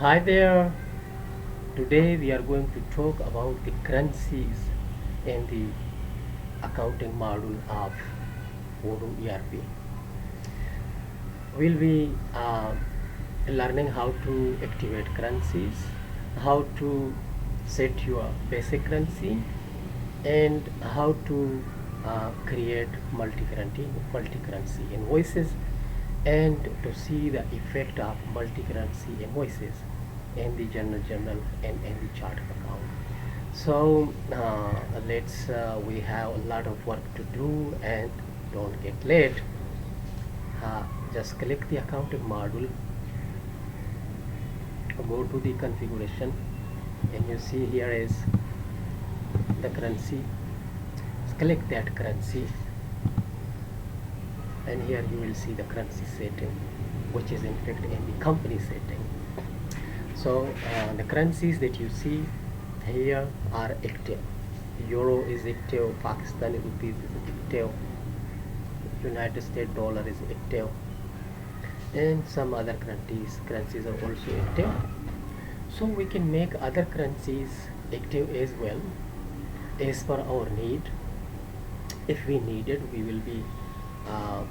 Hi there. Today we are going to talk about the currencies in the accounting module of Odoo ERP. We'll be learning how to activate currencies, how to set your basic currency, and how to create multi-currency invoices, and to see the effect of multi-currency invoices in the general journal and in the chart of account. So let's we have a lot of work to do and don't get late. Just click the accounting module, go to the configuration, and you see here is the currency. Click that currency, and here you will see the currency setting, which is in fact in the company setting. So the currencies that you see here are active. Euro is active, Pakistani rupees is active, United States dollar is active, and some other currencies are also active. So we can make other currencies active as well as per our need. If we need it, we will be uh,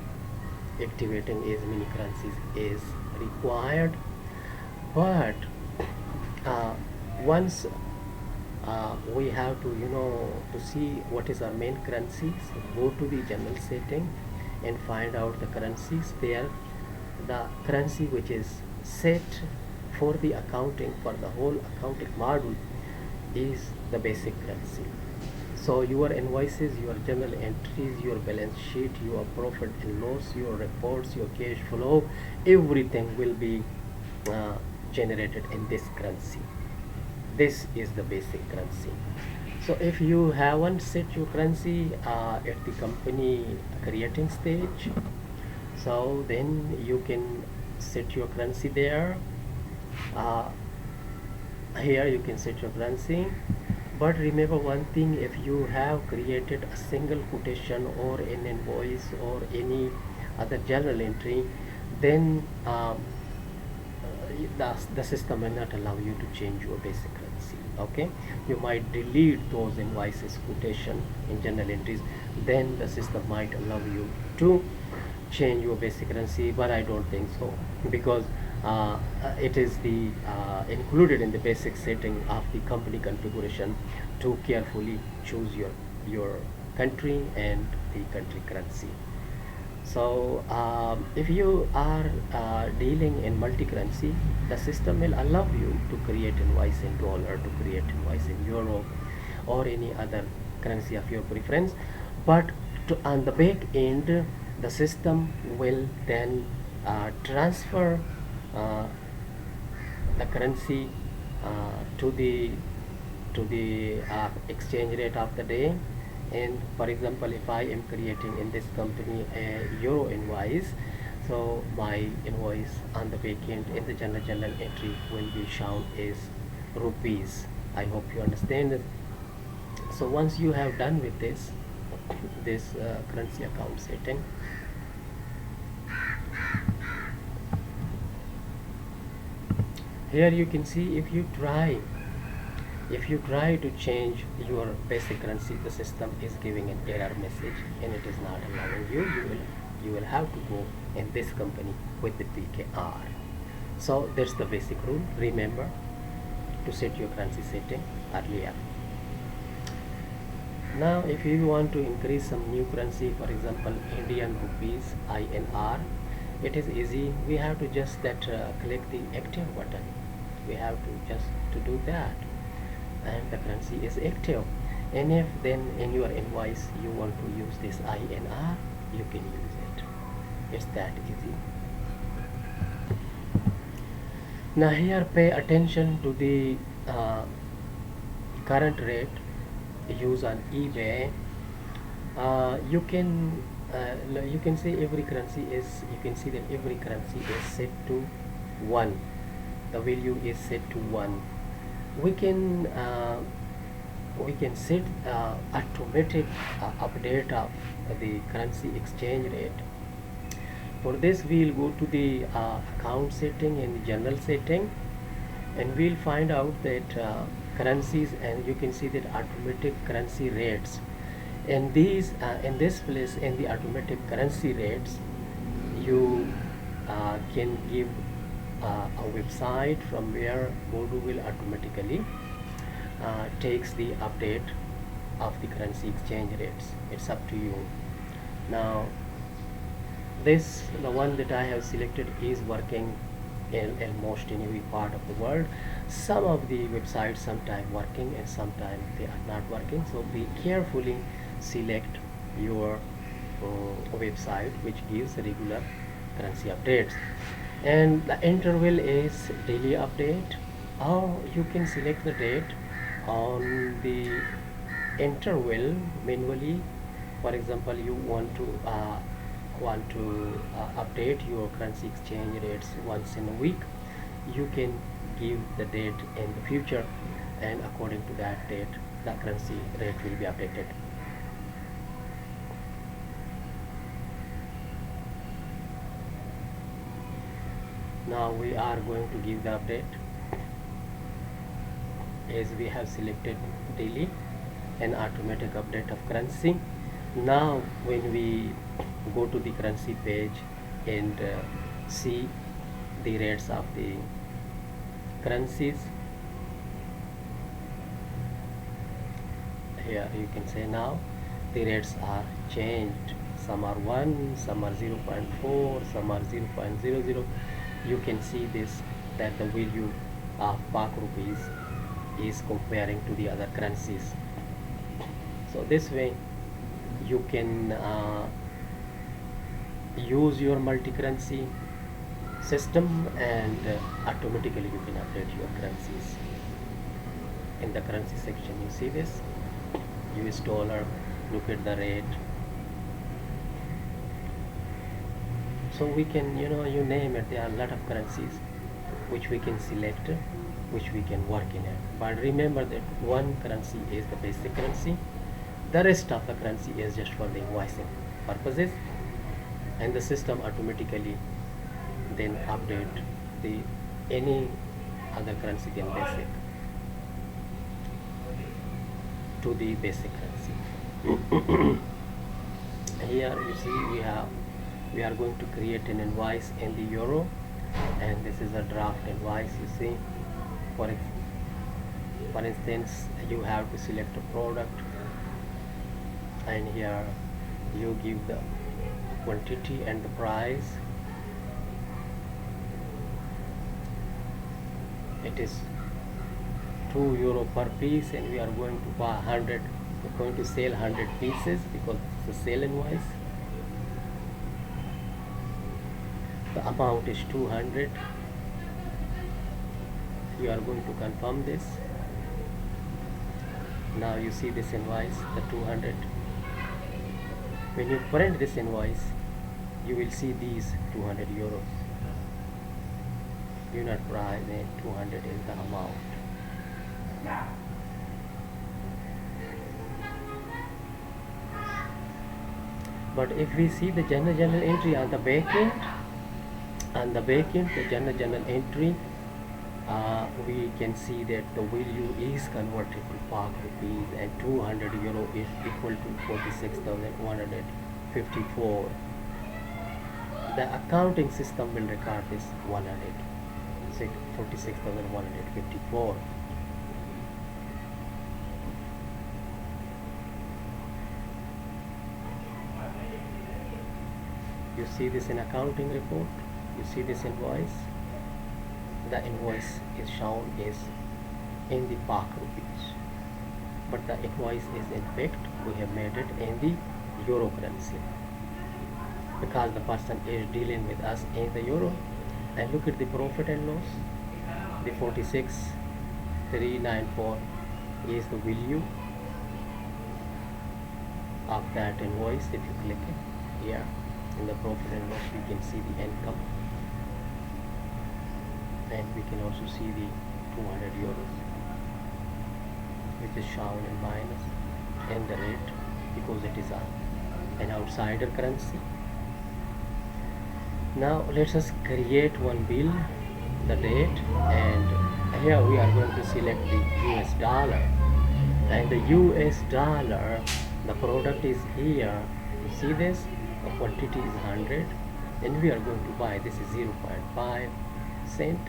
activating as many currencies as required. But uh, once we have to to see what is our main currencies, go to the general setting and find out the currencies there. The currency which is set for the accounting, for the whole accounting module, is the basic currency. So your invoices, your journal entries, your balance sheet, your profit and loss, your reports, your cash flow, everything will be uh, generated in this currency. This is the basic currency. So if you haven't set your currency at the company creating stage, so then you can set your currency there. uh, Here you can set your currency, but remember one thing: if you have created a single quotation or an invoice or any other journal entry, then the system will not allow you to change your basic currency. Okay, you might delete those invoices, quotation in journal entries, then the system might allow you to change your basic currency, but I don't think so, because it is the included in the basic setting of the company configuration to carefully choose your country and the country currency. So if you are dealing in multi-currency, the system will allow you to create invoice in dollar, to create invoice in euro, or any other currency of your preference. But on the back end, the system will then transfer uh, the currency to the exchange rate of the day. And for example, if I am creating in this company a euro invoice, so my invoice on the back end in the general entry will be shown as rupees. I hope you understand it. So once you have done with this currency account setting, here you can see, if you try to change your basic currency, the system is giving an error message and it is not allowing you. You will have to go in this company with the PKR. So that's the basic rule. Remember to set your currency setting earlier. Now if you want to increase some new currency, for example Indian rupees, INR, it is easy. We have to just click the active button. We have to just to do that, and the currency is active. And if then in your invoice you want to use this INR, you can use it. It's that easy. Now here pay attention to the current rate used on eBay. You can say every currency is, you can see that every currency is set to 1. The value is set to 1. We can set automatic update of the currency exchange rate. For this we will go to the account setting and the general setting, and we'll find out that currencies, and you can see that automatic currency rates. And these in this place, in the automatic currency rates, you can give a website from where Odoo will automatically takes the update of the currency exchange rates. It's up to you. Now this, the one that I have selected, is working in almost in every part of the world. Some of the websites sometimes working and sometimes they are not working, so be carefully select your website which gives regular currency updates. And the interval is daily update, or you can select the date on the interval manually. For example, you want to update your currency exchange rates once in a week, you can give the date in the future, and according to that date the currency rate will be updated. Now we are going to give the update, as we have selected daily and automatic update of currency. Now when we go to the currency page and see the rates of the currencies, here you can say now the rates are changed. Some are 1, some are 0.4, some are 0.00. You can see this, that the value of Pak rupees is comparing to the other currencies. So this way you can use your multi-currency system, and automatically you can update your currencies. In the currency section you see this US dollar, look at the rate. So we can, you name it, there are a lot of currencies which we can select, which we can work in it. But remember that one currency is the basic currency, the rest of the currency is just for the invoicing purposes, and the system automatically then update the any other currency than basic to the basic currency. Here you see we are going to create an invoice in the euro, and this is a draft invoice. You see, for instance, you have to select a product, and here you give the quantity and the price. It is €2 per piece, and we are going to buy 100. We're going to sell 100 pieces because it's a sale invoice. The amount is 200. You are going to confirm this. Now you see this invoice, the 200. When you print this invoice, you will see these €200. Unit price and 200 is the amount. But if we see the general entry on the back end, the general entry, we can see that the value is converted to Pak rupees, and €200 is equal to 46,154. The accounting system will record this 46,154. You see this in accounting report. You see this invoice. The invoice is shown is in the Pak rupees, but the invoice is in fact we have made it in the euro currency, because the person is dealing with us in the euro. And look at the profit and loss. The 46,394 is the value of that invoice. If you click it here in the profit and loss, you can see the income, and we can also see the €200, which is shown in minus, and the rate, because it is an outsider currency. Now let us create one bill, the date and here we are going to select the US dollar, and the US dollar, the product is here. You see this, the quantity is 100, and we are going to buy, this is 0.5 cent.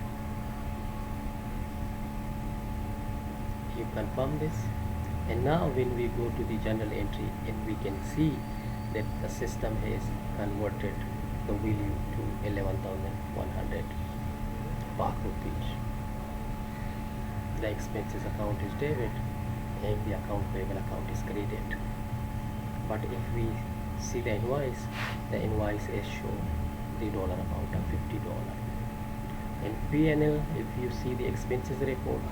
You confirm this, and now when we go to the journal entry, and we can see that the system has converted the value to 11,100 Pak rupees. The expenses account is debit and the account payable account is credit. But if we see the invoice is show the dollar amount of $50. In P&L, if you see the expenses report,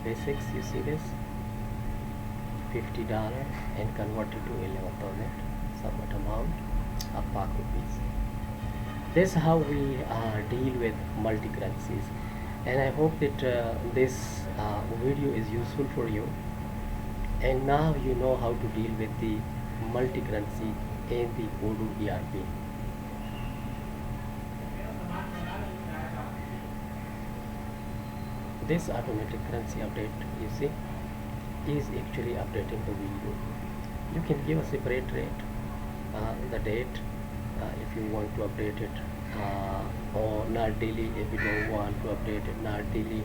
basics, you see this $50 and converted to 11,000 somewhat amount of Pak rupees. This is how we deal with multi-currencies, and I hope that this video is useful for you, and now you know how to deal with the multi-currency in the Odoo ERP. This automatic currency update, you see, is actually updating the value. You can give a separate rate, the date, if you want to update it, or not daily if you don't want to update it not daily,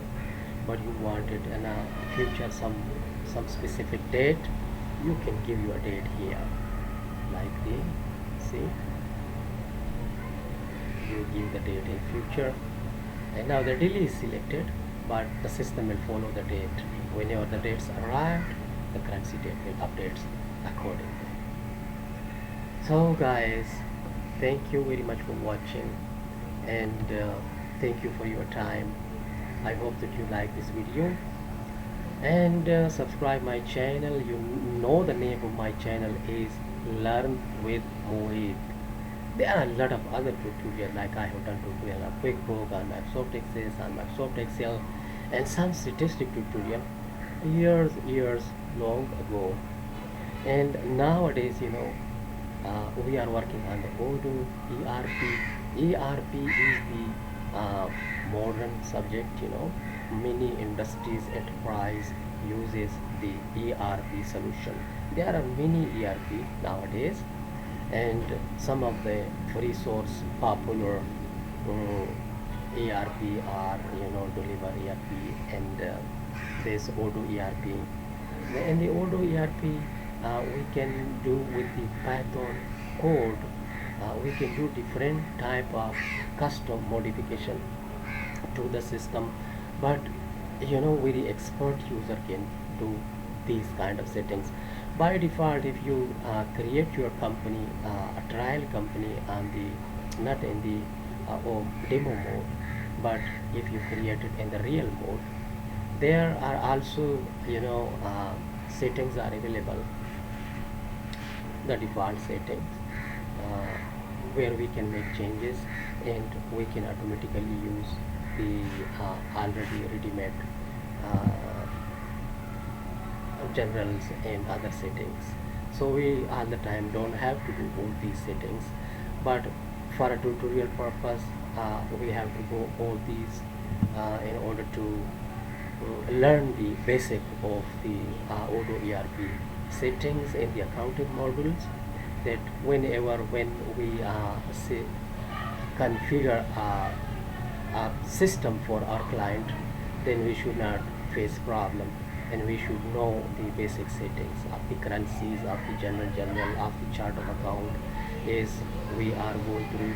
but you want it in a future some specific date. You can give you a date here, like the, see, you give the date in future, and now the daily is selected, but the system will follow the date. Whenever the dates arrive, the currency date will update accordingly. So guys, thank you very much for watching, and thank you for your time. I hope that you like this video, and subscribe my channel. You know the name of my channel is Learn with Mohit. There are a lot of other tutorials, like I have done tutorial on QuickBook, on Microsoft Excel, and some statistic tutorial years long ago. And nowadays, you know, we are working on the Odoo ERP. ERP is the modern subject, you know. Many industries, enterprise uses the ERP solution. There are many ERP nowadays, and some of the free source popular ERP are, you know, Deliver ERP and this Odoo ERP. In the Odoo ERP, we can do with the Python code, we can do different type of custom modification to the system, but you know, very expert user can do these kind of settings. By default, if you create your company, a trial company on the, not in the demo mode, but if you create it in the real mode, there are also, you know, settings are available, the default settings, where we can make changes, and we can automatically use the already ready-made generals and other settings. So we all the time don't have to do all these settings, but for a tutorial purpose, we have to go all these in order to learn the basic of the Odoo ERP settings in the accounting modules, that when we say configure a system for our client, then we should not face problem, and we should know the basic settings of the currencies, of the journal, of the chart of account. Is we are going through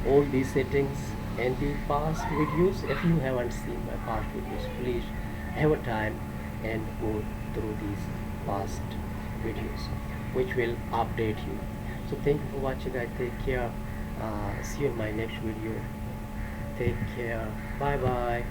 all these settings in the past videos. If you haven't seen my past videos, please have a time and go through these past videos, which will update you. So thank you for watching. I take care. See you in my next video. Take care. Bye bye.